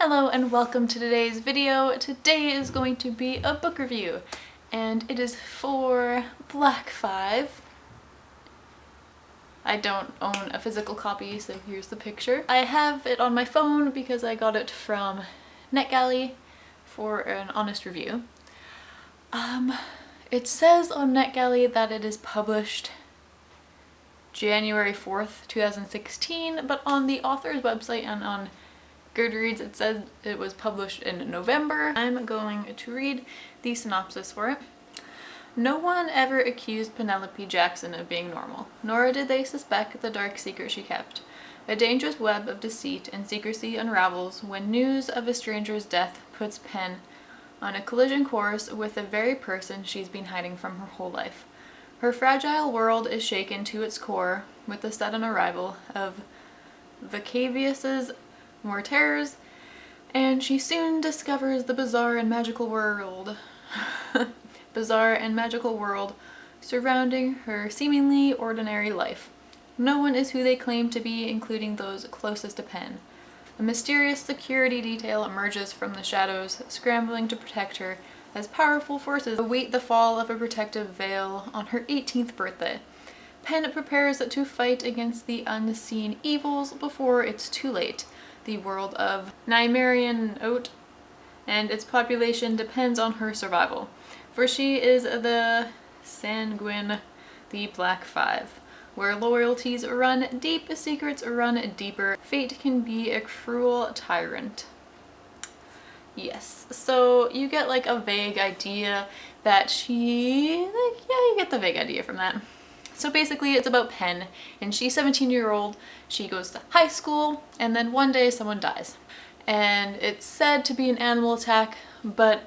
Hello and welcome to today's video. Today is going to be a book review and it is for Black 5. I don't own a physical copy, so here's the picture. I have it on my phone because I got it from NetGalley for an honest review. It says on NetGalley that it is published January 4th, 2016, but on the author's website and on Goodreads it says it was published in November. I'm going to read the synopsis for it. No one ever accused Penelope Jackson of being normal, nor did they suspect the dark secret she kept. A dangerous web of deceit and secrecy unravels when news of a stranger's death puts Pen on a collision course with the very person she's been hiding from her whole life. Her fragile world is shaken to its core with the sudden arrival of Vacavius's more terrors, and she soon discovers the bizarre and magical world surrounding her seemingly ordinary life. No one is who they claim to be, including those closest to Pen. A mysterious security detail emerges from the shadows, scrambling to protect her as powerful forces await the fall of a protective veil on her 18th birthday. Pen prepares to fight against the unseen evils before it's too late. The world of Nymerian Oat and its population depends on her survival, for she is the Sanguine, the Black 5. Where loyalties run deep, secrets run deeper. Fate can be a cruel tyrant. Yes, so you get like a vague idea that you get the vague idea from that. So basically it's about Pen, and she's 17-year-old, she goes to high school, and then one day someone dies. And it's said to be an animal attack, but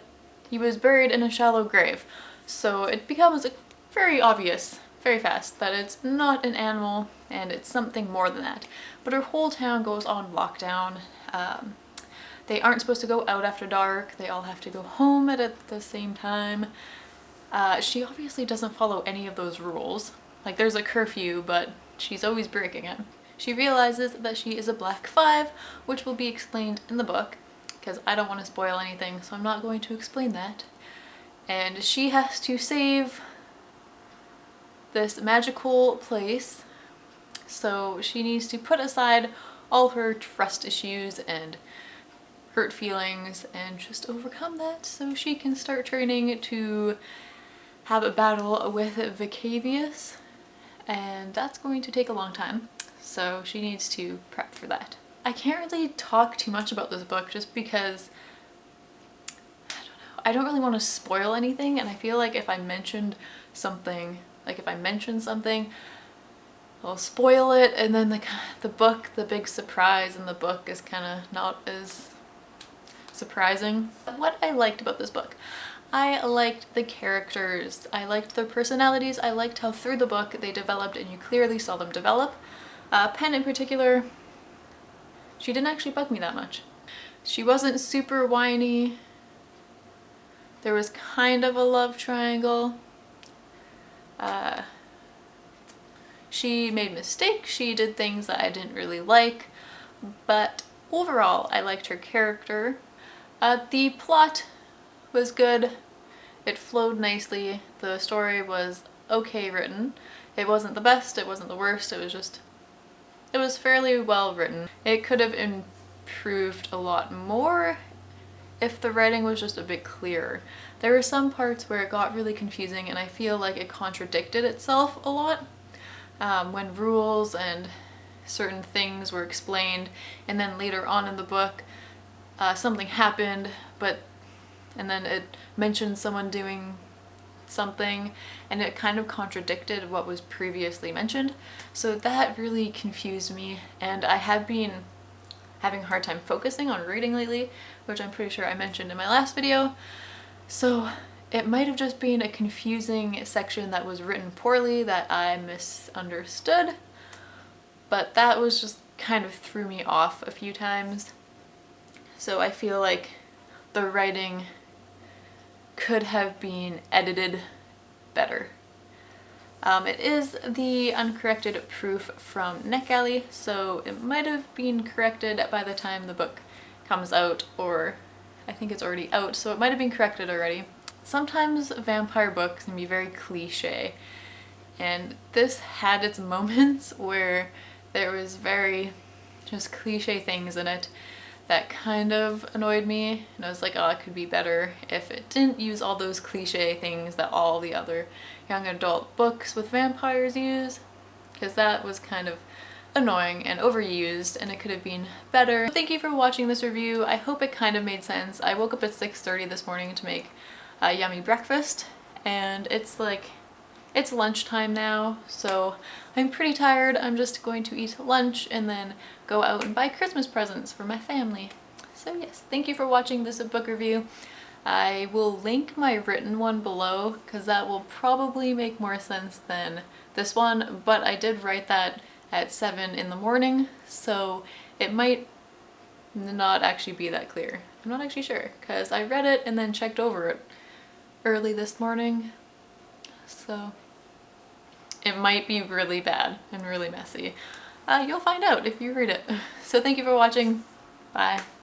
he was buried in a shallow grave. So it becomes very obvious, very fast, that it's not an animal and it's something more than that. But her whole town goes on lockdown. They aren't supposed to go out after dark, they all have to go home at the same time. She obviously doesn't follow any of those rules. Like, there's a curfew, but she's always breaking it. She realizes that she is a Black 5, which will be explained in the book, because I don't want to spoil anything, so I'm not going to explain that. And she has to save this magical place, so she needs to put aside all her trust issues and hurt feelings and just overcome that so she can start training to have a battle with Vacavius. And that's going to take a long time, so she needs to prep for that. I can't really talk too much about this book just because, I don't really want to spoil anything, and I feel like if I mention something, I'll spoil it, and then the big surprise in the book is kind of not as surprising. What I liked about this book: I liked the characters, I liked their personalities, I liked how through the book they developed and you clearly saw them develop. Pen in particular, she didn't actually bug me that much. She wasn't super whiny. There was kind of a love triangle. She made mistakes, she did things that I didn't really like, but overall I liked her character. The plot was good. It flowed nicely. The story was okay written. It wasn't the best, it wasn't the worst, it was fairly well written. It could have improved a lot more if the writing was just a bit clearer. There were some parts where it got really confusing and I feel like it contradicted itself a lot. When rules and certain things were explained, and then later on in the book something happened, and then it mentioned someone doing something and it kind of contradicted what was previously mentioned. So that really confused me, and I have been having a hard time focusing on reading lately, which I'm pretty sure I mentioned in my last video. So it might have just been a confusing section that was written poorly that I misunderstood, but that was just kind of threw me off a few times. So I feel like the writing could have been edited better. It is the uncorrected proof from NetGalley, so it might have been corrected by the time the book comes out, or I think it's already out, so it might have been corrected already. Sometimes vampire books can be very cliche, and this had its moments where there was very just cliche things in it that kind of annoyed me, and I was like, oh, it could be better if it didn't use all those cliche things that all the other young adult books with vampires use, because that was kind of annoying and overused and it could have been better. Thank you for watching this review. I hope it kind of made sense. I woke up at 6:30 this morning to make a yummy breakfast, and it's lunchtime now, so I'm pretty tired. I'm just going to eat lunch and then go out and buy Christmas presents for my family. So yes, thank you for watching this book review. I will link my written one below because that will probably make more sense than this one, but I did write that at 7 in the morning, so it might not actually be that clear. I'm not actually sure because I read it and then checked over it early this morning, so it might be really bad and really messy. You'll find out if you read it. So thank you for watching. Bye.